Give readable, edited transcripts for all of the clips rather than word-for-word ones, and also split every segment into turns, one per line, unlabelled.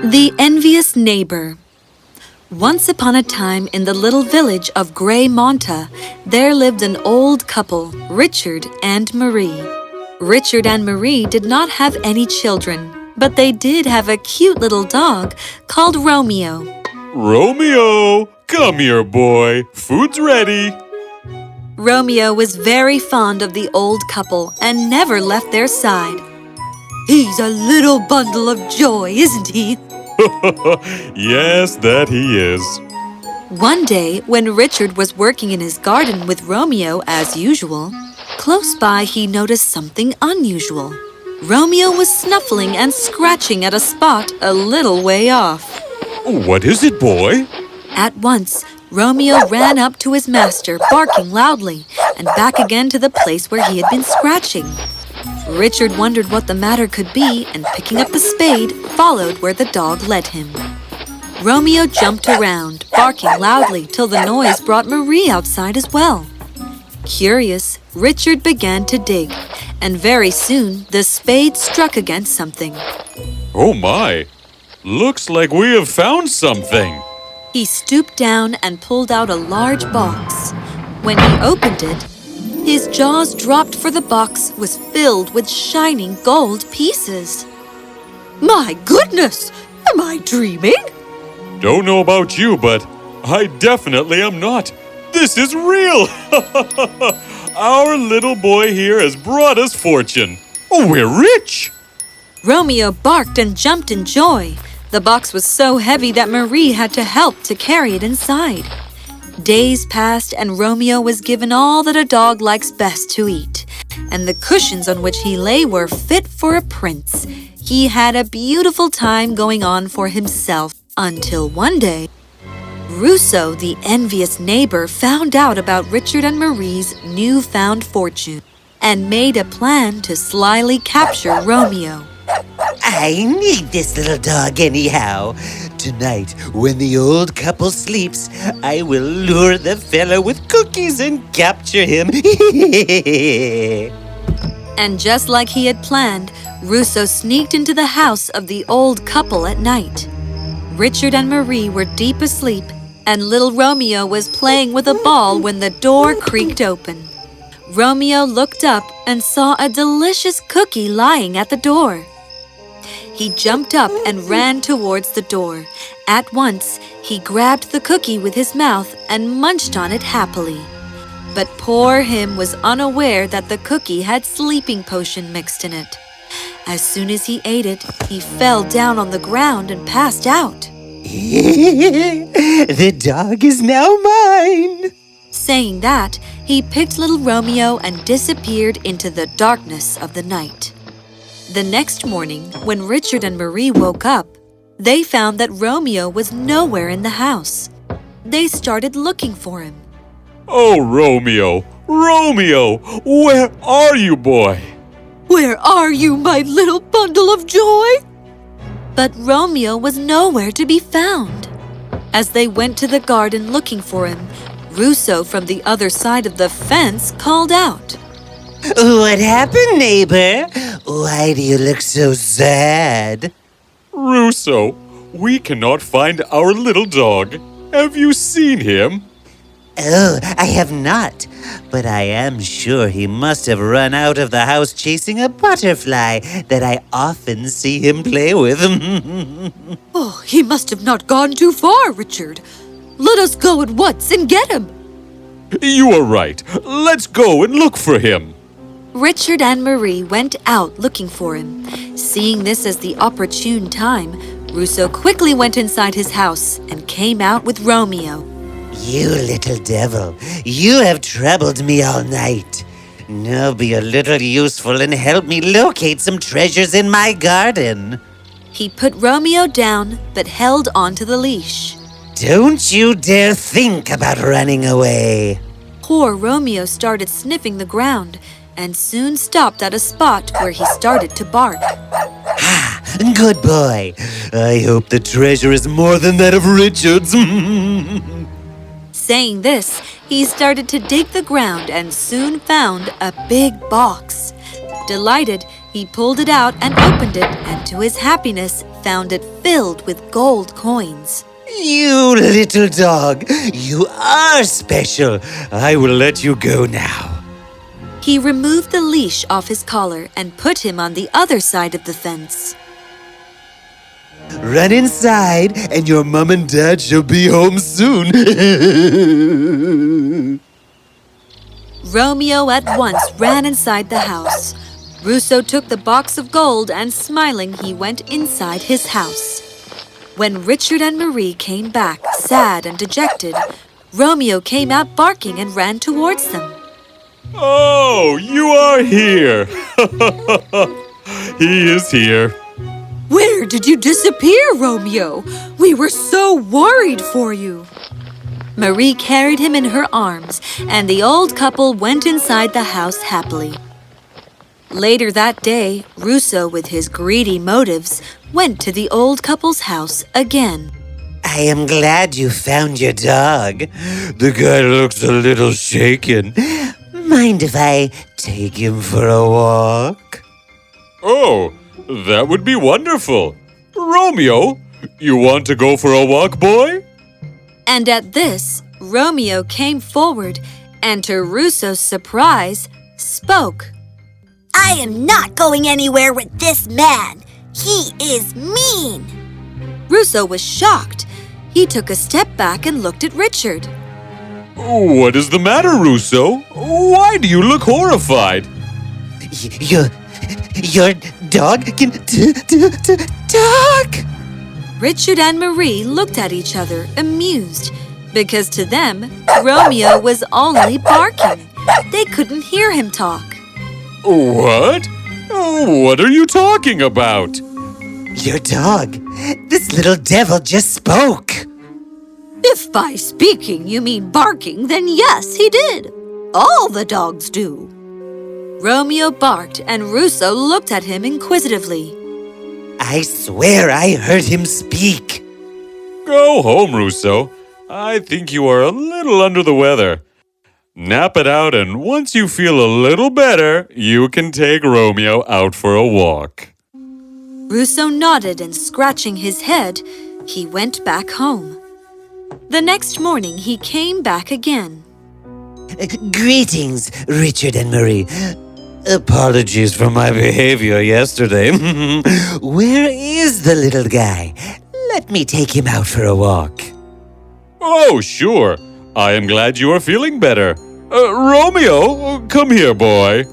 The Envious Neighbor. Once upon a time in the little village of Grey Monta, there lived an old couple, Richard and Marie. Richard and Marie did not have any children, but they did have a cute little dog called Romeo.
Romeo, come here, boy. Food's ready.
Romeo was very fond of the old couple and never left their side. He's a little bundle of joy, isn't he?
Yes, that he is.
One day, when Richard was working in his garden with Romeo as usual, close by he noticed something unusual. Romeo was snuffling and scratching at a spot a little way off.
What is it, boy?
At once, Romeo ran up to his master, barking loudly, and back again to the place where he had been scratching. Richard wondered what the matter could be and, picking up the spade, followed where the dog led him. Romeo jumped around, barking loudly till the noise brought Marie outside as well. Curious, Richard began to dig, and very soon the spade struck against something.
Oh my! Looks like we have found something.
He stooped down and pulled out a large box. When he opened it, his jaws dropped, for the box was filled with shining gold pieces. My goodness! Am I dreaming?
Don't know about you, but I definitely am not. This is real! Our little boy here has brought us fortune. We're rich!
Romeo barked and jumped in joy. The box was so heavy that Marie had to help to carry it inside. Days passed and Romeo was given all that a dog likes best to eat, and the cushions on which he lay were fit for a prince. He had a beautiful time going on for himself until one day, Russo, the envious neighbor, found out about Richard and Marie's newfound fortune and made a plan to slyly capture Romeo.
I need this little dog anyhow. Tonight, when the old couple sleeps, I will lure the fellow with cookies and capture him.
And just like he had planned, Russo sneaked into the house of the old couple at night. Richard and Marie were deep asleep, and little Romeo was playing with a ball when the door creaked open. Romeo looked up and saw a delicious cookie lying at the door. He jumped up and ran towards the door. At once, he grabbed the cookie with his mouth and munched on it happily. But poor him was unaware that the cookie had sleeping potion mixed in it. As soon as he ate it, he fell down on the ground and passed out.
The dog is now mine.
Saying that, he picked little Romeo and disappeared into the darkness of the night. The next morning, when Richard and Marie woke up, they found that Romeo was nowhere in the house. They started looking for him.
Oh, Romeo! Romeo! Where are you, boy?
Where are you, my little bundle of joy? But Romeo was nowhere to be found. As they went to the garden looking for him, Russo from the other side of the fence called out.
What happened, neighbor? Why do you look so sad?
Russo, we cannot find our little dog. Have you seen him?
Oh, I have not. But I am sure he must have run out of the house chasing a butterfly that I often see him play with.
Oh, he must have not gone too far, Richard. Let us go at once and get him.
You are right. Let's go and look for him.
Richard and Marie went out looking for him. Seeing this as the opportune time, Russo quickly went inside his house and came out with Romeo.
You little devil, you have troubled me all night. Now be a little useful and help me locate some treasures in my garden.
He put Romeo down but held onto the leash.
Don't you dare think about running away.
Poor Romeo started sniffing the ground and soon stopped at a spot where he started to bark.
Ah, good boy. I hope the treasure is more than that of Richard's.
Saying this, he started to dig the ground and soon found a big box. Delighted, He pulled it out and opened it, and to his happiness, found it filled with gold coins.
You little dog, you are special. I will let you go now.
He removed the leash off his collar and put him on the other side of the fence.
Run inside, and your mom and dad shall be home soon.
Romeo at once ran inside the house. Russo took the box of gold and, smiling, he went inside his house. When Richard and Marie came back, sad and dejected, Romeo came out barking and ran towards them.
Oh, you are here! He is here.
Where did you disappear, Romeo? We were so worried for you. Marie carried him in her arms, and the old couple went inside the house happily. Later that day, Russo, with his greedy motives, went to the old couple's house again.
I am glad you found your dog. The guy looks a little shaken. Mind if I take him for a walk?
Oh, that would be wonderful. Romeo, you want to go for a walk, boy?
And at this, Romeo came forward and, to Russo's surprise, spoke.
I am not going anywhere with this man. He is mean.
Russo was shocked. He took a step back and looked at Richard.
What is the matter, Russo? Why do you look horrified?
Your dog can talk?
Richard and Marie looked at each other, amused, because to them, Romeo was only barking. They couldn't hear him talk.
What? What are you talking about?
Your dog. This little devil just spoke.
If by speaking you mean barking, then yes, he did. All the dogs do. Romeo barked, and Russo looked at him inquisitively.
I swear I heard him speak.
Go home, Russo. I think you are a little under the weather. Nap it out, and once you feel a little better, you can take Romeo out for a walk.
Russo nodded, and scratching his head, he went back home. The next morning, he came back again.
Greetings, Richard and Marie. Apologies for my behavior yesterday. Where is the little guy? Let me take him out for a walk.
Oh, sure. I am glad you are feeling better. Romeo, come here, boy.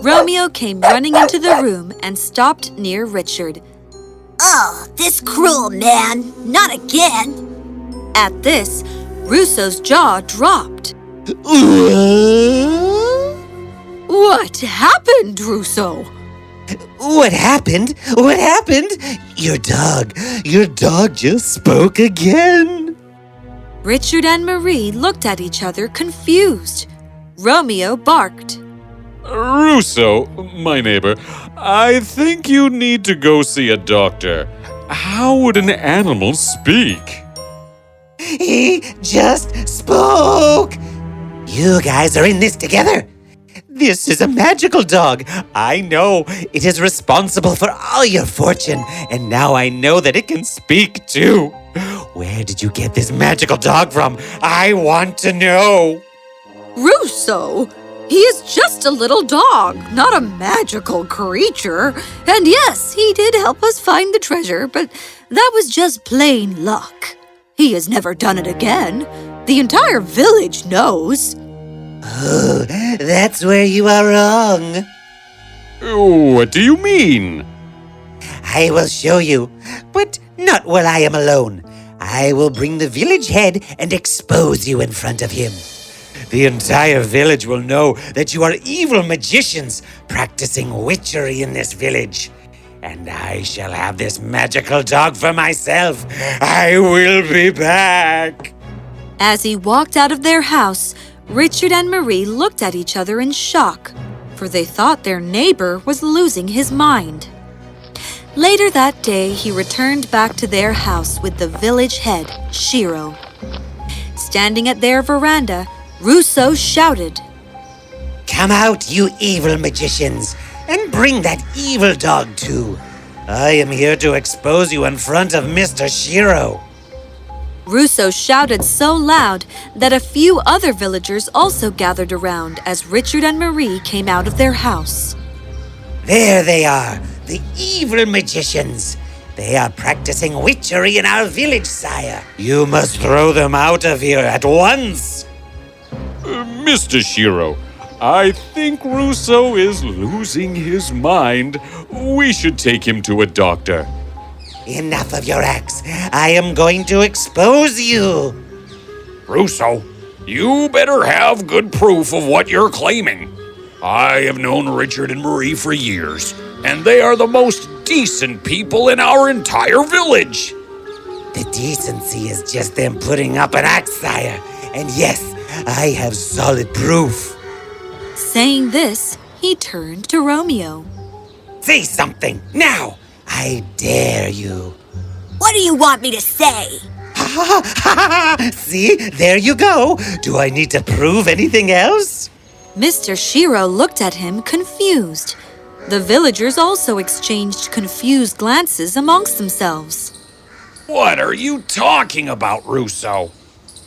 Romeo came running into the room and stopped near Richard.
Oh, this cruel man. Not again.
At this, Russo's jaw dropped. What happened, Russo?
What happened? What happened? Your dog just spoke again.
Richard and Marie looked at each other confused. Romeo barked.
Russo, my neighbor, I think you need to go see a doctor. How would an animal speak?
He just spoke. You guys are in this together. This is a magical dog. I know it is responsible for all your fortune, and now I know that it can speak too. Where did you get this magical dog from? I want to know.
Russo, he is just a little dog, not a magical creature. And yes, he did help us find the treasure, but that was just plain luck. He has never done it again. The entire village knows.
Oh, that's where you are wrong.
What do you mean?
I will show you, but not while I am alone. I will bring the village head and expose you in front of him. The entire village will know that you are evil magicians practicing witchery in this village. And I shall have this magical dog for myself. I will be back.
As he walked out of their house, Richard and Marie looked at each other in shock, for they thought their neighbor was losing his mind. Later that day, he returned back to their house with the village head, Shiro. Standing at their veranda, Russo shouted,
Come out, you evil magicians, and Bring that evil dog too. I am here to expose you in front of Mr. Shiro.
Russo shouted so loud that a few other villagers also gathered around as Richard and Marie came out of their house.
There they are, the evil magicians. They are practicing witchery in our village, sire. You must throw them out of here at once.
Mr. Shiro, I think Russo is losing his mind. We should take him to a doctor.
Enough of your acts. I am going to expose you.
Russo, you better have good proof of what you're claiming. I have known Richard and Marie for years, and they are the most decent people in our entire village.
The decency is just them putting up an act, sire. And yes, I have solid proof.
Saying this, he turned to Romeo.
Say something, now! I dare you.
What do you want me to say?
See, there you go. Do I need to prove anything else?
Mr. Shiro looked at him confused. The villagers also exchanged confused glances amongst themselves.
What are you talking about, Russo?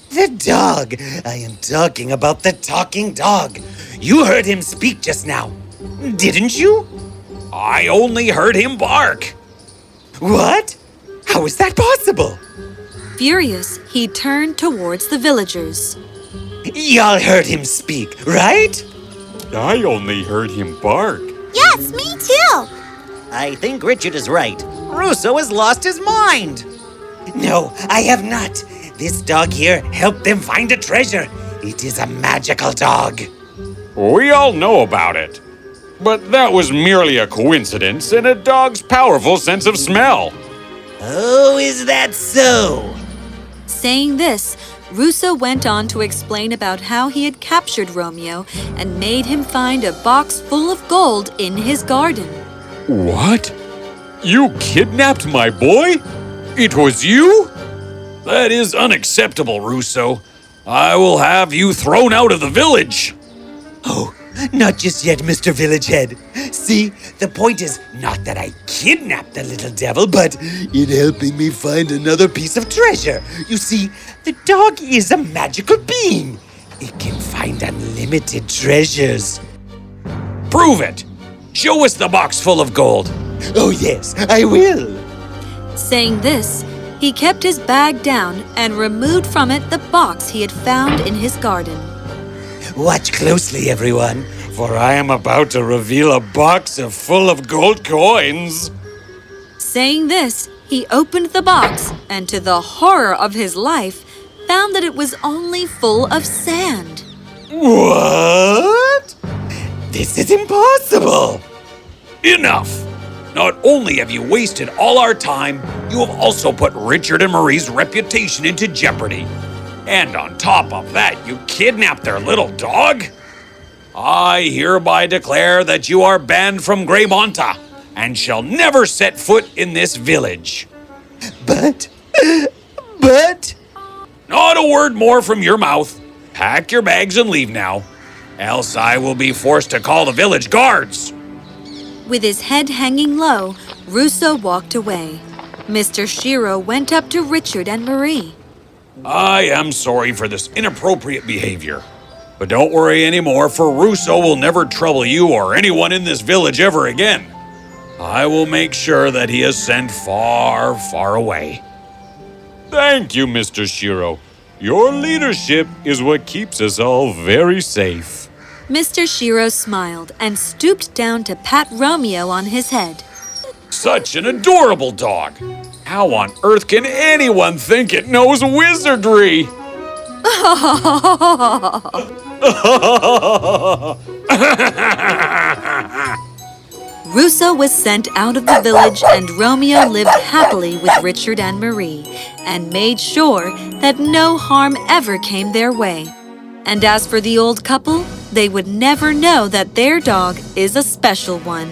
The dog. I am talking about the talking dog. You heard him speak just now, didn't you?
I only heard him bark.
What? How is that possible?
Furious, he turned towards the villagers.
Y'all heard him speak, right?
I only heard him bark.
Yes, me too.
I think Richard is right. Russo has lost his mind.
No, I have not. This dog here helped them find a treasure. It is a magical dog.
We all know about it. But that was merely a coincidence and a dog's powerful sense of smell.
Oh, is that so?
Saying this, Russo went on to explain about how he had captured Romeo and made him find a box full of gold in his garden.
What? You kidnapped my boy? It was you?
That is unacceptable, Russo. I will have you thrown out of the village.
Oh, not just yet, Mr. Village Head. See, the point is not that I kidnapped the little devil, but in helping me find another piece of treasure. You see, the dog is a magical being. It can find unlimited treasures.
Prove it. Show us the box full of gold.
Oh yes, I will.
Saying this, he kept his bag down and removed from it the box he had found in his garden.
Watch closely, everyone, for I am about to reveal a box full of gold coins.
Saying this, he opened the box and, to the horror of his life, found that it was only full of sand.
What? This is impossible.
Enough. Not only have you wasted all our time, you have also put Richard and Marie's reputation into jeopardy. And on top of that, you kidnapped their little dog? I hereby declare that you are banned from Grey Monta and shall never set foot in this village.
But...
Not a word more from your mouth. Pack your bags and leave now, else I will be forced to call the village guards.
With his head hanging low, Russo walked away. Mr. Shiro went up to Richard and Marie.
I am sorry for this inappropriate behavior. But don't worry anymore, for Russo will never trouble you or anyone in this village ever again. I will make sure that he is sent far, far away.
Thank you, Mr. Shiro. Your leadership is what keeps us all very safe.
Mr. Shiro smiled and stooped down to pat Romeo on his head.
Such an adorable dog. How on earth can anyone think it knows wizardry?
Russo was sent out of the village and Romeo lived happily with Richard and Marie and made sure that no harm ever came their way. And as for the old couple, they would never know that their dog is a special one.